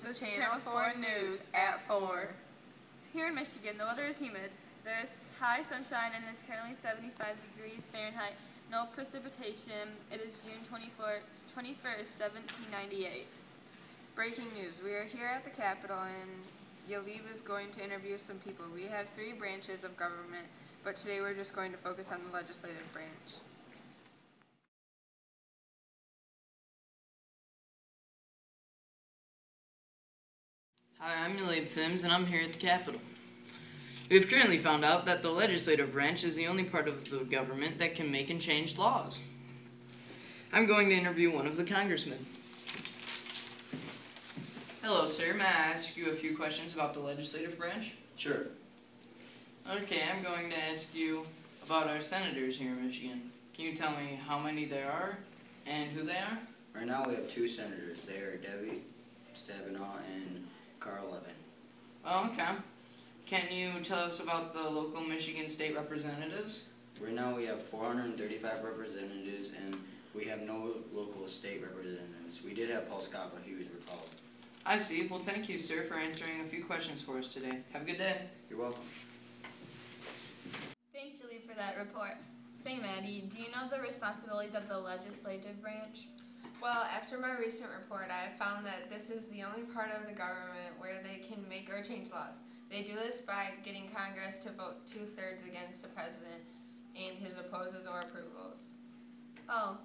This is Channel 4 News at 4. Here in Michigan, the weather is humid. There is high sunshine and it is currently 75 degrees Fahrenheit. No precipitation. It is June 21st, 1798. Breaking news. We are here at the Capitol and Yalib is going to interview some people. We have 3 branches of government, but today we're just going to focus on the legislative branch. Hi, I'm Yalib Thims, and I'm here at the Capitol. We have currently found out that the legislative branch is the only part of the government that can make and change laws. I'm going to interview one of the congressmen. Hello, sir. May I ask you a few questions about the legislative branch? Sure. Okay, I'm going to ask you about our senators here in Michigan. Can you tell me how many there are and who they are? Right now we have 2 senators. They are Debbie Stabenow and Colin. Oh, okay. Can you tell us about the local Michigan state representatives? Right now we have 435 representatives and we have no local state representatives. We did have Paul Scott, but he was recalled. I see. Well, thank you, sir, for answering a few questions for us today. Have a good day. You're welcome. Thanks, Julie, for that report. Say, Maddie, do you know the responsibilities of the legislative branch? Well, after my recent report, I have found that this is the only part of the government where they can make or change laws. They do this by getting Congress to vote 2/3 against the president and his opposes or approvals. Oh,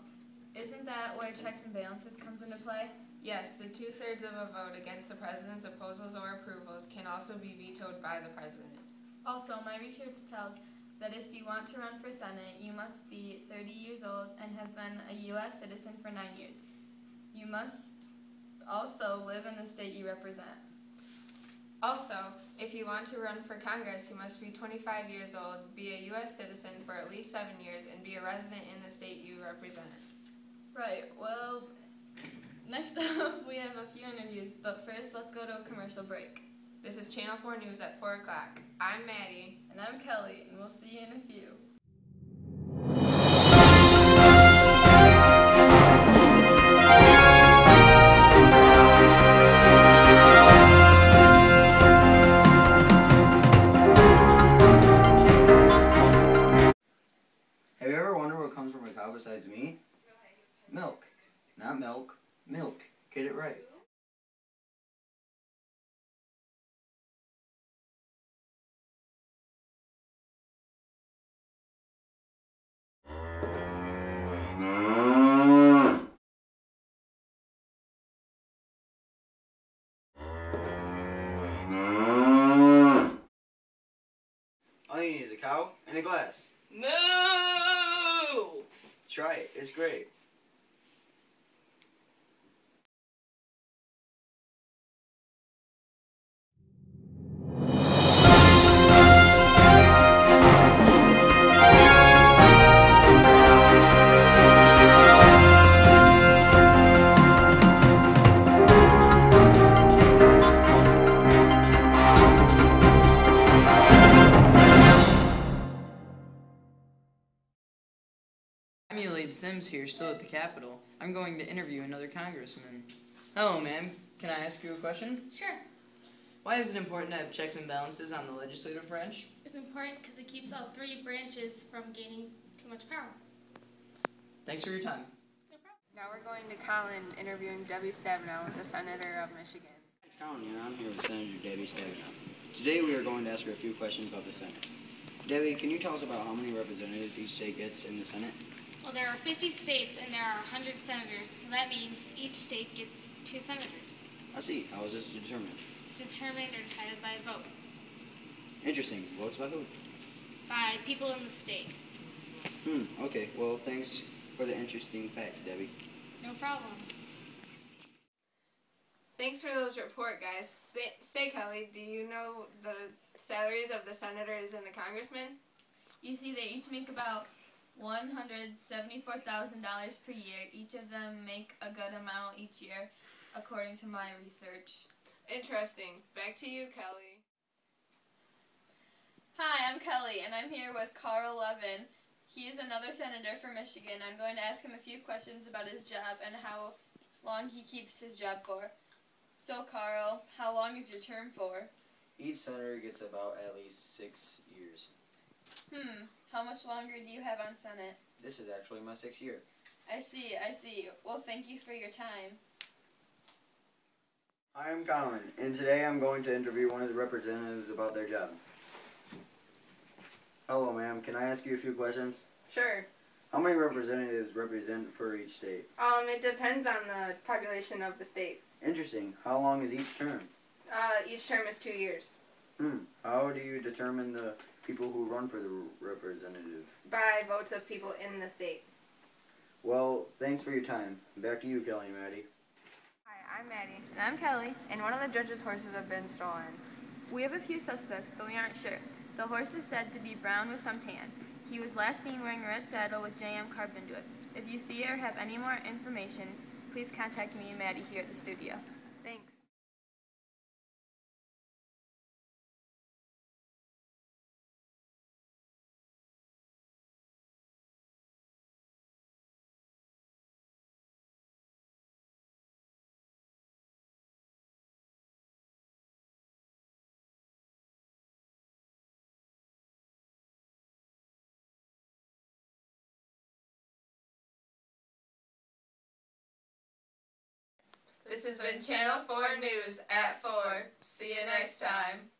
isn't that where checks and balances comes into play? Yes, the 2/3 of a vote against the president's opposes or approvals can also be vetoed by the president. Also, my research tells that if you want to run for Senate, you must be 30 years old and have been a U.S. citizen for 9 years. You must also live in the state you represent. Also, if you want to run for Congress, you must be 25 years old, be a U.S. citizen for at least 7 years, and be a resident in the state you represent. Right, well, next up we have a few interviews, but first let's go to a commercial break. This is Channel 4 News at 4 o'clock. I'm Maddie. And I'm Kelly, and we'll see you in a few. Have you ever wondered what comes from a cow besides me? Milk. Not milk. Milk. Get it right. All you need is a cow and a glass. Moo! Try it. It's great. I'm Yalib Thims here, still at the Capitol. I'm going to interview another congressman. Hello, ma'am. Can I ask you a question? Sure. Why is it important to have checks and balances on the legislative branch? It's important because it keeps all 3 branches from gaining too much power. Thanks for your time. No problem. Now we're going to Colin interviewing Debbie Stabenow, the senator of Michigan. It's Colin here. I'm here with Senator Debbie Stabenow. Today we are going to ask her a few questions about the Senate. Debbie, can you tell us about how many representatives each state gets in the Senate? Well, there are 50 states and there are 100 senators, so that means each state gets 2 senators. I see. How is this determined? It's determined or decided by a vote. Interesting. Votes by who? By people in the state. Okay. Well, thanks for the interesting facts, Debbie. No problem. Thanks for those report, guys. Say, Kelly, do you know the salaries of the senators and the congressmen? You see, they each make about $174,000 per year. Each of them make a good amount each year, according to my research. Interesting. Back to you, Kelly. Hi, I'm Kelly, and I'm here with Carl Levin. He is another senator for Michigan. I'm going to ask him a few questions about his job and how long he keeps his job for. So, Carl, how long is your term for? Each senator gets about at least 6 years. How much longer do you have on Senate? This is actually my 6th year. I see. Well, thank you for your time. Hi, I'm Colin, and today I'm going to interview one of the representatives about their job. Hello, ma'am. Can I ask you a few questions? Sure. How many representatives represent for each state? It depends on the population of the state. Interesting. How long is each term? Each term is 2 years. How do you determine the people who run for the representative? By votes of people in the state. Well, thanks for your time. Back to you, Kelly and Maddie. Hi, I'm Maddie, And I'm Kelly. and one of the judge's horses have been stolen. We have a few suspects, but we aren't sure. The horse is said to be brown with some tan. He was last seen wearing a red saddle with JM carved into it. If you see or have any more information, please contact me and Maddie here at the studio. Thanks. This has been Channel 4 News at 4. See you next time.